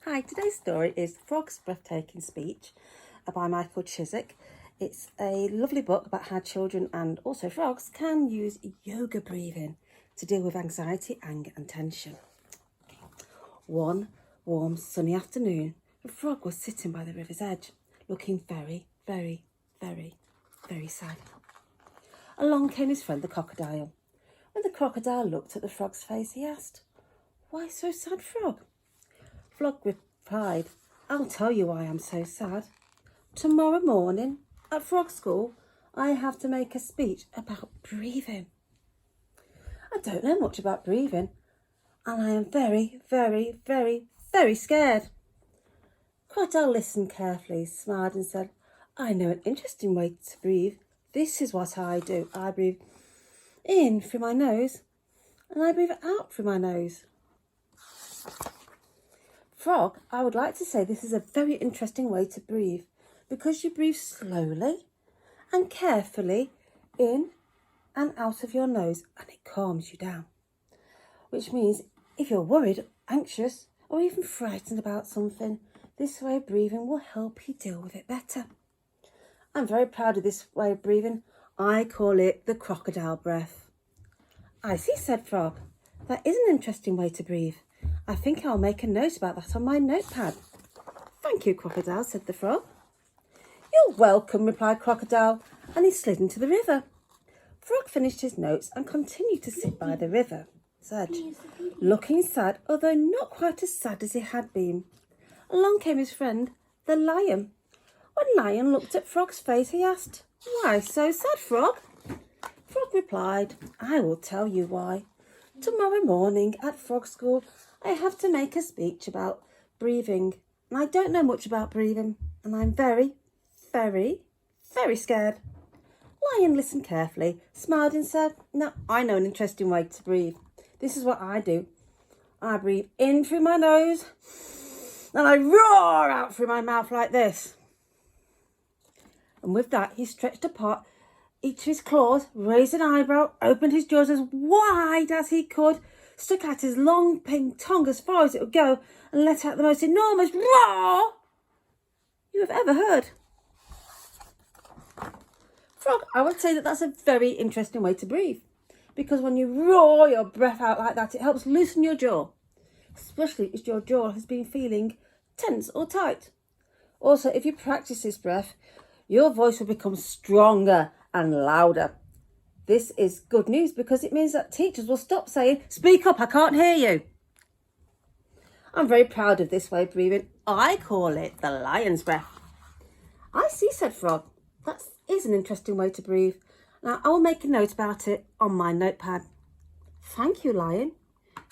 Hi, today's story is Frog's Breathtaking Speech by Michael Chissick. It's a lovely book about how children and also frogs can use yoga breathing to deal with anxiety, anger and tension. One warm sunny afternoon, the frog was sitting by the river's edge, looking very, very, very, very sad. Along came his friend the crocodile. When the crocodile looked at the frog's face, he asked, "Why so sad, frog?" Frog replied, "I'll tell you why I'm so sad. Tomorrow morning at frog school, I have to make a speech about breathing. I don't know much about breathing, and I am very, very, very, very scared." Crocodile listened carefully, smiled and said, "I know an interesting way to breathe. This is what I do. I breathe in through my nose and I breathe out through my nose." Frog, I would like to say this is a very interesting way to breathe because you breathe slowly and carefully in and out of your nose and it calms you down. Which means if you're worried, anxious or even frightened about something, this way of breathing will help you deal with it better. I'm very proud of this way of breathing. I call it the crocodile breath. "I see," said Frog. "That is an interesting way to breathe. I think I'll make a note about that on my notepad." "Thank you, Crocodile," said the frog. "You're welcome," replied Crocodile, and he slid into the river. Frog finished his notes and continued to sit by the river's edge, looking sad, although not quite as sad as he had been. Along came his friend, the lion. When Lion looked at Frog's face, he asked, "Why so sad, Frog?" Frog replied, "I will tell you why. Tomorrow morning at frog school, I have to make a speech about breathing, and I don't know much about breathing, and I'm very, very, very scared." Lion listened carefully, smiled and said, "Now I know an interesting way to breathe. This is what I do. I breathe in through my nose, and I roar out through my mouth like this." And with that, he stretched apart each of his claws, raised an eyebrow, opened his jaws as wide as he could, stuck out his long pink tongue as far as it would go, and let out the most enormous roar you have ever heard. Frog, I would say that that's a very interesting way to breathe, because when you roar your breath out like that, it helps loosen your jaw, especially if your jaw has been feeling tense or tight. Also, if you practice this breath, your voice will become stronger and louder. This is good news because it means that teachers will stop saying, "Speak up, I can't hear you." I'm very proud of this way of breathing. I call it the lion's breath. "I see," said Frog. "That is an interesting way to breathe. Now I will make a note about it on my notepad." "Thank you, Lion."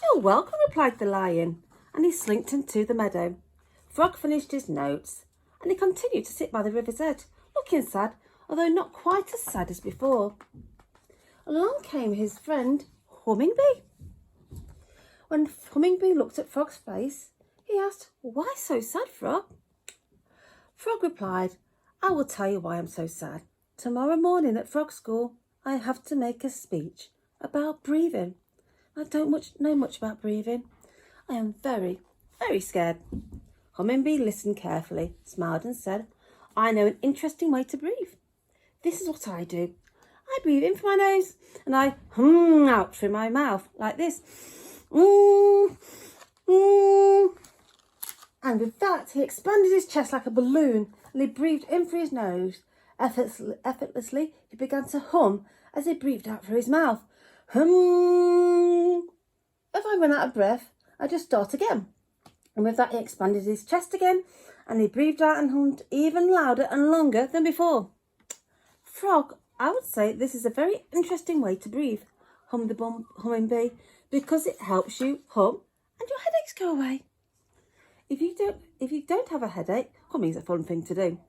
"You're welcome," replied the lion, and he slinked into the meadow. Frog finished his notes and he continued to sit by the river's edge, looking sad, although not quite as sad as before. Along came his friend, Hummingbee. When Hummingbee looked at Frog's face, he asked, "Why so sad, Frog?" Frog replied, "I will tell you why I'm so sad. Tomorrow morning at frog school, I have to make a speech about breathing. I don't know much about breathing. I am very, very scared." Hummingbee listened carefully, smiled and said, "I know an interesting way to breathe. This is what I do. I breathe in through my nose and I hum out through my mouth like this. And with that, he expanded his chest like a balloon and he breathed in through his nose. Effortlessly, he began to hum as he breathed out through his mouth. Hum. If I run out of breath, I just start again. And with that, he expanded his chest again and he breathed out and hummed even louder and longer than before. Frog, I would say this is a very interesting way to breathe, hummed the hummingbee, because it helps you hum and your headaches go away. If you don't have a headache, humming's a fun thing to do.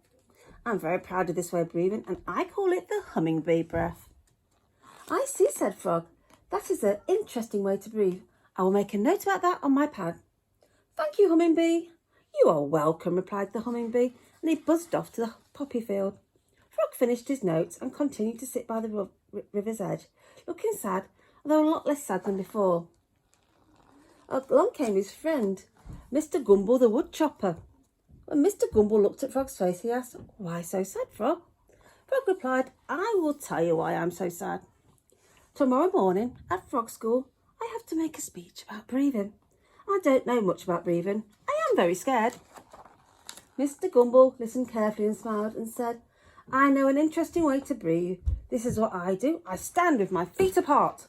I'm very proud of this way of breathing and I call it the hummingbee breath. "I see," said Frog. "That is an interesting way to breathe. I will make a note about that on my pad." "Thank you, Hummingbee." "You are welcome," replied the hummingbee, and he buzzed off to the poppy field. Frog finished his notes and continued to sit by the river's edge, looking sad, although a lot less sad than before. Along came his friend, Mr. Gumble the woodchopper. When Mr. Gumble looked at Frog's face, he asked, "Why so sad, Frog?" Frog replied, "I will tell you why I'm so sad. Tomorrow morning at Frog School, I have to make a speech about breathing. I don't know much about breathing. I am very scared." Mr. Gumble listened carefully and smiled and said, "I know an interesting way to breathe. This is what I do. I stand with my feet apart.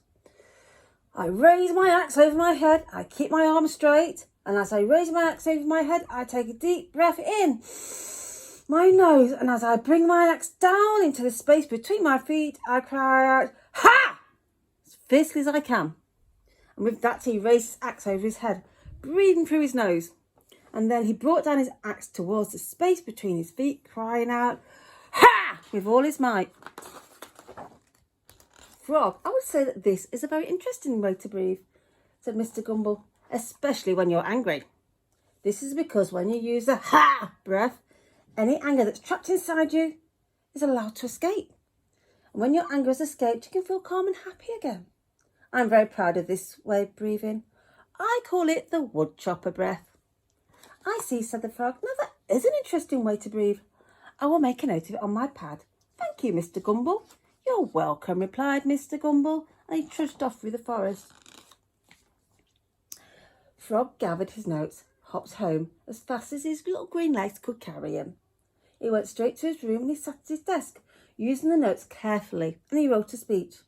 I raise my axe over my head. I keep my arms straight. And as I raise my axe over my head, I take a deep breath in my nose. And as I bring my axe down into the space between my feet, I cry out, 'Ha!' as fiercely as I can." And with that, he raised his axe over his head, breathing through his nose. And then he brought down his axe towards the space between his feet, crying out, "Ha!" with all his might. "Frog, I would say that this is a very interesting way to breathe," said Mr. Gumble, "especially when you're angry. This is because when you use the ha breath, any anger that's trapped inside you is allowed to escape. And when your anger has escaped, you can feel calm and happy again. I'm very proud of this way of breathing. I call it the woodchopper breath." "I see," said the frog. "Now that is an interesting way to breathe. I will make a note of it on my pad. Thank you, Mr. Gumble." "You're welcome," replied Mr. Gumble, and he trudged off through the forest. Frog gathered his notes, hopped home as fast as his little green legs could carry him. He went straight to his room and he sat at his desk, using the notes carefully, and he wrote a speech.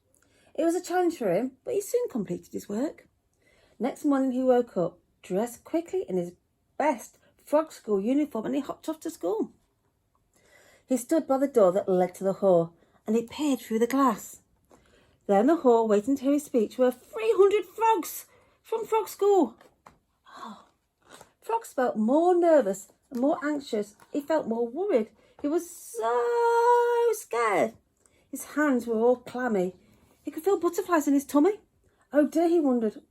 It was a challenge for him, but he soon completed his work. Next morning he woke up, dressed quickly in his best Frog School uniform, and he hopped off to school. He stood by the door that led to the hall, and he peered through the glass. There in the hall, waiting to hear his speech, were 300 frogs from Frog School. Frog felt more nervous and more anxious. He felt more worried. He was so scared. His hands were all clammy. He could feel butterflies in his tummy. Oh dear, he wondered,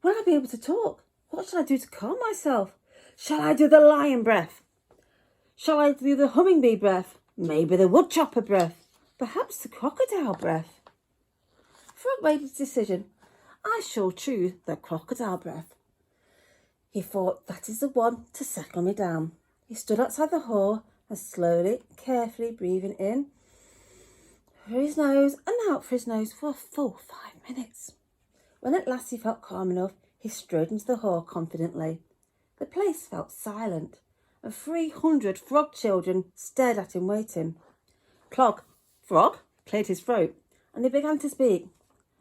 will I be able to talk? What shall I do to calm myself? Shall I do the lion breath? Shall I do the hummingbee breath? Maybe the woodchopper breath? Perhaps the crocodile breath? Frog made his decision. I shall choose the crocodile breath. He thought, that is the one to settle me down. He stood outside the hall and slowly, carefully breathing in through his nose and out through his nose for a full 5 minutes. When at last he felt calm enough, he strode into the hall confidently. The place felt silent, and 300 frog children stared at him waiting. Frog cleared his throat, and he began to speak.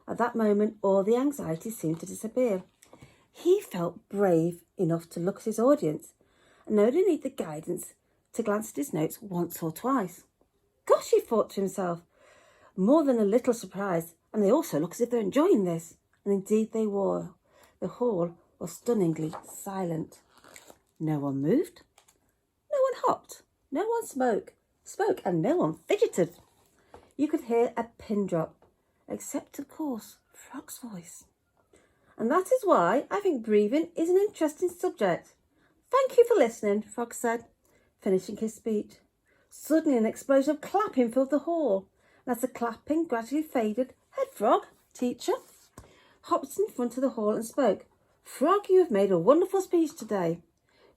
At that moment, all the anxiety seemed to disappear. He felt brave enough to look at his audience and only need the guidance to glance at his notes once or twice. Gosh, he thought to himself, more than a little surprised, and they also look as if they're enjoying this. And indeed they were. The hall was stunningly silent. No one moved, no one hopped, no one spoke, and no one fidgeted. You could hear a pin drop, except, of course, Frog's voice. And that is why I think breathing is an interesting subject. Thank you for listening, Frog said, finishing his speech. Suddenly an explosion of clapping filled the hall, and as the clapping gradually faded, Head Frog, teacher, hopped in front of the hall and spoke. "Frog, you have made a wonderful speech today.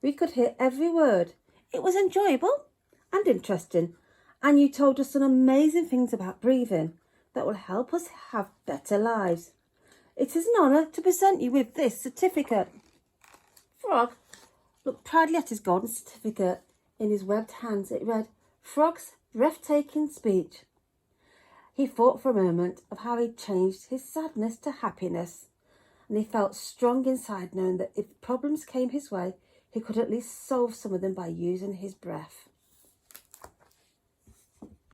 We could hear every word. It was enjoyable and interesting, and you told us some amazing things about breathing that will help us have better lives. It is an honour to present you with this certificate." Frog looked proudly at his golden certificate. In his webbed hands it read, "Frog's Breathtaking Speech." He thought for a moment of how he'd changed his sadness to happiness, and he felt strong inside knowing that if problems came his way, he could at least solve some of them by using his breath.